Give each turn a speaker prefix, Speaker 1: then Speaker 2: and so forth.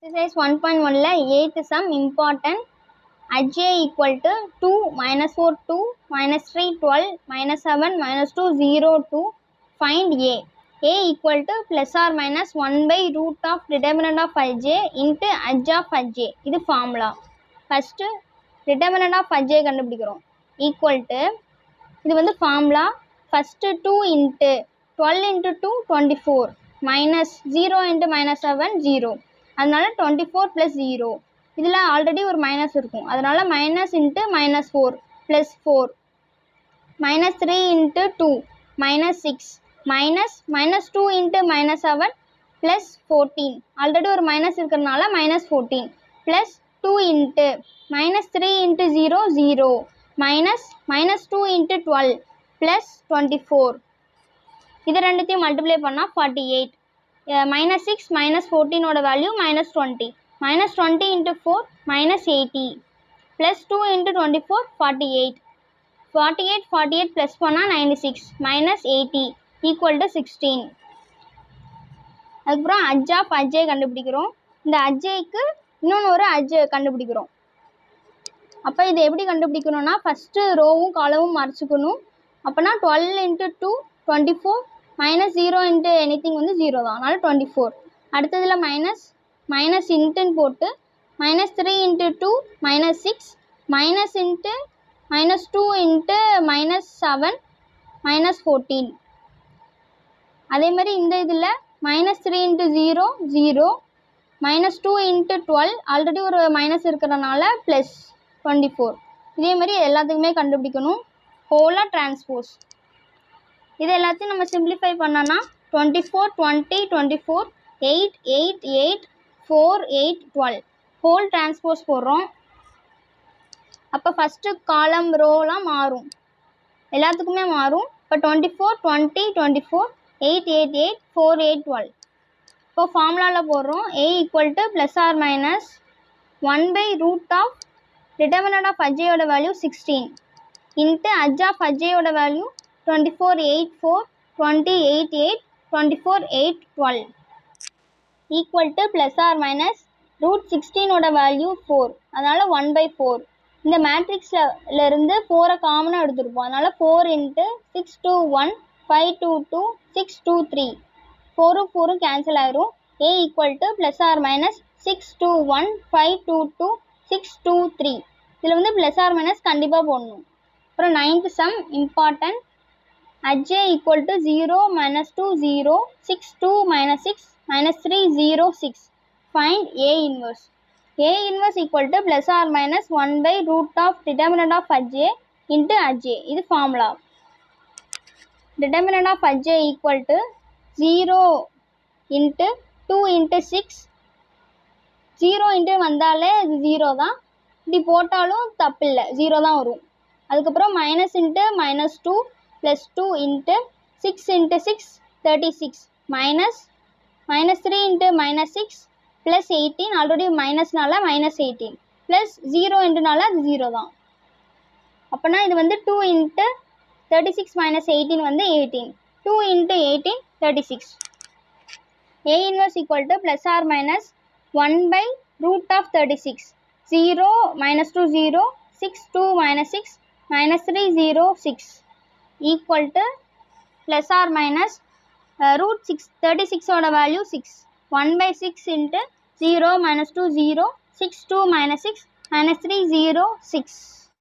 Speaker 1: Exercise 1.1 la 8th sum important. Aj equal to 2 minus 4 2 minus 3 12 minus 7 minus 2 0 2. Find a. A equal to plus or minus 1 by root of determinant of aj into aj of aj. இது formula. First determinant of aj கண்டுபிடிக்கிறோம். Equal to இது வந்து formula. First 2 into 12 into 2 24 minus 0 into minus 7 0. அதனால 24 plus 0. இதில் already ஒரு minus இருக்கும், அதனால minus into minus 4 plus 4 minus 3 into 2 minus 6 minus 2 into minus 7 plus 14. Already ஒரு மைனஸ் இருக்கிறதுனால minus 14 plus 2 into minus 3 into 0 0 minus 2 into 12 plus 24. இது ரெண்டுத்தையும் multiply பண்ணால் 48. minus 6 minus 14 ஓட value minus 20. minus 20 into 4 minus 80 plus 2 into 24 48. 48 plus பண்ணா 96 minus 80 equal to 16. அதுக்கப்புறம் aj of aj கண்டுபிடிக்கிறோம். இந்த ajக்கு இன்னொன்று ஒரு aj கண்டுபிடிக்கிறோம். அப்போ இதை எப்படி கண்டுபிடிக்கணும்னா ஃபஸ்ட்டு ரோவும் காலமும் மறைச்சிக்கணும். அப்போனா 12 into 2 24 minus 0 into anything வந்து 0 தான், அதனால 24. அடுத்ததில் மைனஸ் இன்ட்டுன்னு போட்டு minus 3 into 2 minus 6 minus into minus 2 into minus 7 minus 14. அதே மாதிரி இந்த இதில் minus 3 into 0 0 minus 2 into 12 already ஒரு மைனஸ் இருக்கிறதுனால ப்ளஸ் 24. இதே மாதிரி எல்லாத்துக்குமே கண்டுபிடிக்கணும். ஹோலாக டிரான்ஸ்போஸ் இது எல்லாத்தையும் நம்ம சிம்பிளிஃபை பண்ணோன்னா 24 20 24 8 8 8 4 8 12 ஹோல் டிரான்ஸ்போஸ் போடுறோம். அப்போ ஃபஸ்ட்டு காலம் ரோலாம் மாறும், எல்லாத்துக்குமே மாறும். இப்போ 24 20 24 8 8 8 4 8 12. இப்போ ஃபார்முலாவில் போடுறோம். a equal to plus or minus 1 by root of determinant of அஜ்ஜையோட வேல்யூ 16 இன்ட்டு அஜ் ஆஃப் அஜ்ஜையோட value 24 8 4 20 8 8 24 8 12 equal to plus or minus root 16 ஓட வேல்யூ 4, அதனால் 1 by 4. இந்த மேட்ரிக்ஸில் இருந்து 4 காமனாக எடுத்துருப்போம், அதனால் 4 இன்ட்டு 6 2 1 5 2 2 6 2 3 4 கேன்சல் ஆயிரும். a equal to plus or minus 6 2 1 5 2 2 6 2 3. இதில் வந்து ப்ளஸ் ஆர் மைனஸ் கண்டிப்பாக போடணும். அப்புறம் 9th some important. aj equal to 0 minus 2 0 6 2 minus 6 minus 3 0 6. Find a inverse. A inverse equal to plus or minus 1 by root of determinant of aj into aj. இது formula. Determinant of aj equal to 0 into 2 into 6. 0 into வந்தாலே இது 0 தான், இப்படி போட்டாலும் தப்பு இல்லை, 0 தான் வரும். அதுக்கப்புறம் minus into minus 2 plus 2 into 6 into 6 36 minus 3 into minus 6 plus 18 already மைனஸ்னால minus 18 plus 0 இன்ட்டுனால அது 0 தான். அப்போனா இது வந்து 2 into 36 minus 18 வந்து 18. 2 into 18 36. a inverse equal to plus or minus 1 by root of 36. 0 minus 2 0 6 2 minus 6 minus 3 0 6 equal to plus or minus root 36 ஓட value 6. 1 by 6 into 0 minus 2 0 6 2 minus 6 minus 3 0 6.